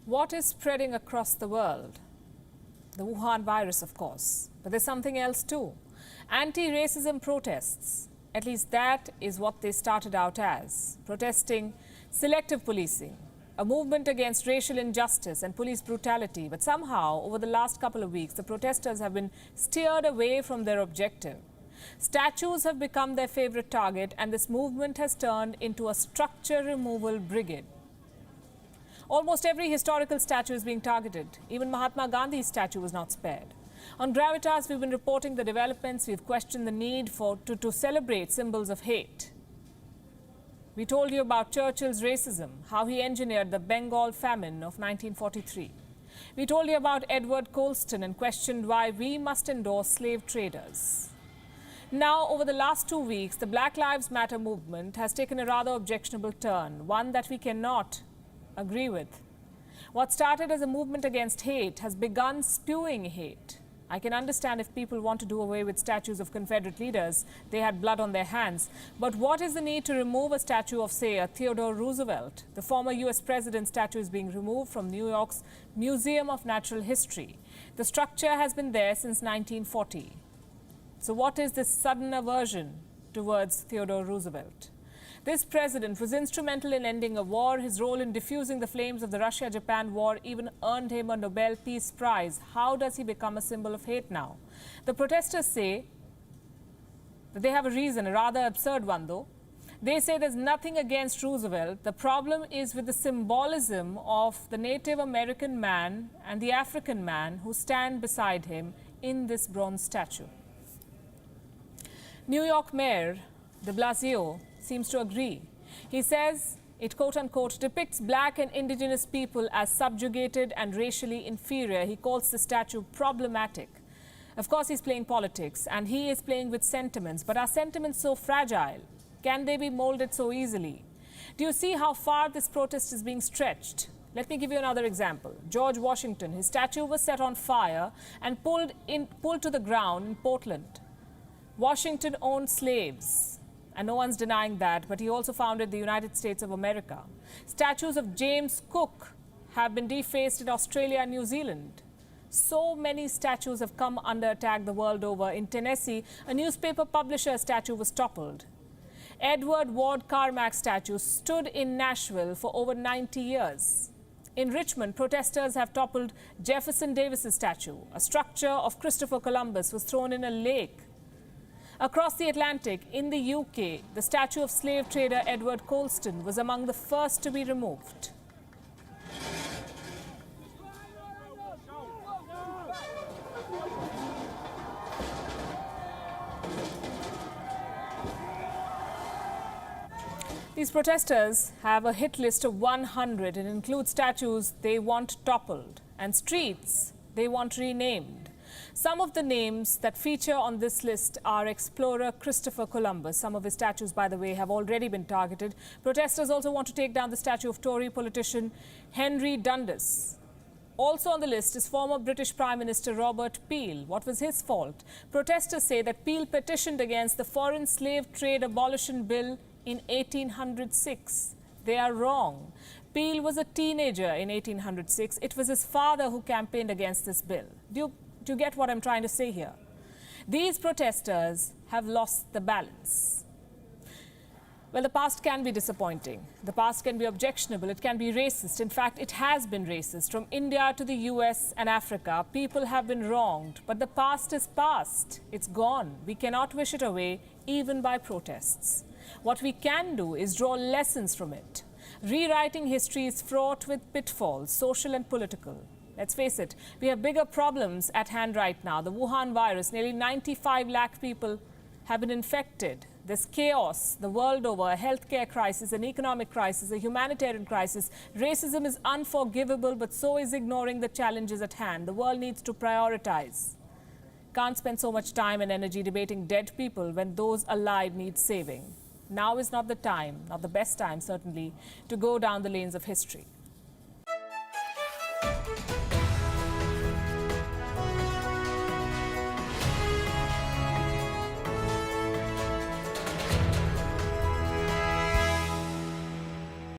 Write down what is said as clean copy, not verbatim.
What is spreading across the world? The Wuhan virus, of course. But there's something else too. Anti-racism protests. At least that is what they started out as. Protesting selective policing, a movement against racial injustice and police brutality. But somehow, over the last couple of weeks, the protesters have been steered away from their objective. Statues have become their favorite target, and this movement has turned into a structure removal brigade. Almost every historical statue is being targeted. Even Mahatma Gandhi's statue was not spared. On Gravitas, we've been reporting the developments. We've questioned the need to celebrate symbols of hate. We told you about Churchill's racism, how he engineered the Bengal famine of 1943. We told you about Edward Colston and questioned why we must endorse slave traders. Now, over the last 2 weeks, the Black Lives Matter movement has taken a rather objectionable turn, one that we cannot agree with. What started as a movement against hate has begun spewing hate. I can understand if people want to do away with statues of Confederate leaders. They had blood on their hands. But what is the need to remove a statue of, say, a Theodore Roosevelt? The former US president's statue is being removed from New York's Museum of Natural History. The structure has been there since 1940. So what is this sudden aversion towards Theodore Roosevelt? This president was instrumental in ending a war. His role in diffusing the flames of the Russia-Japan war even earned him a Nobel Peace Prize. How does he become a symbol of hate now? The protesters say that they have a reason, a rather absurd one though. They say there's nothing against Roosevelt. The problem is with the symbolism of the Native American man and the African man who stand beside him in this bronze statue. New York Mayor de Blasio seems to agree. He says it, quote-unquote, depicts black and indigenous people as subjugated and racially inferior. He calls the statue problematic. Of course, he's playing politics, and he is playing with sentiments. But are sentiments so fragile? Can they be molded so easily? Do you see how far this protest is being stretched? Let me give you another example. George Washington, his statue was set on fire and pulled to the ground in Portland. Washington owned slaves, and no one's denying that, but he also founded the United States of America. Statues of James Cook have been defaced in Australia and New Zealand. So many statues have come under attack the world over. In Tennessee, a newspaper publisher's statue was toppled. Edward Ward Carmack's statue stood in Nashville for over 90 years. In Richmond, protesters have toppled Jefferson Davis's statue. A structure of Christopher Columbus was thrown in a lake. Across the Atlantic, in the UK, the statue of slave trader Edward Colston was among the first to be removed. These protesters have a hit list of 100 and include statues they want toppled and streets they want renamed. Some of the names that feature on this list are explorer Christopher Columbus. Some of his statues, by the way, have already been targeted. Protesters also want to take down the statue of Tory politician Henry Dundas. Also on the list is former British Prime Minister Robert Peel. What was his fault? Protesters say that Peel petitioned against the Foreign Slave Trade Abolition Bill in 1806. They are wrong. Peel was a teenager in 1806. It was his father who campaigned against this bill. Do you get what I'm trying to say here? These protesters have lost the balance. Well, the past can be disappointing. The past can be objectionable. It can be racist. In fact, it has been racist. From India to the US and Africa, people have been wronged. But the past is past. It's gone. We cannot wish it away, even by protests. What we can do is draw lessons from it. Rewriting history is fraught with pitfalls, social and political. Let's face it, we have bigger problems at hand right now. The Wuhan virus, nearly 95 lakh people have been infected. There's chaos the world over, a healthcare crisis, an economic crisis, a humanitarian crisis. Racism is unforgivable, but so is ignoring the challenges at hand. The world needs to prioritize. Can't spend so much time and energy debating dead people when those alive need saving. Now is not the time, not the best time certainly, to go down the lanes of history.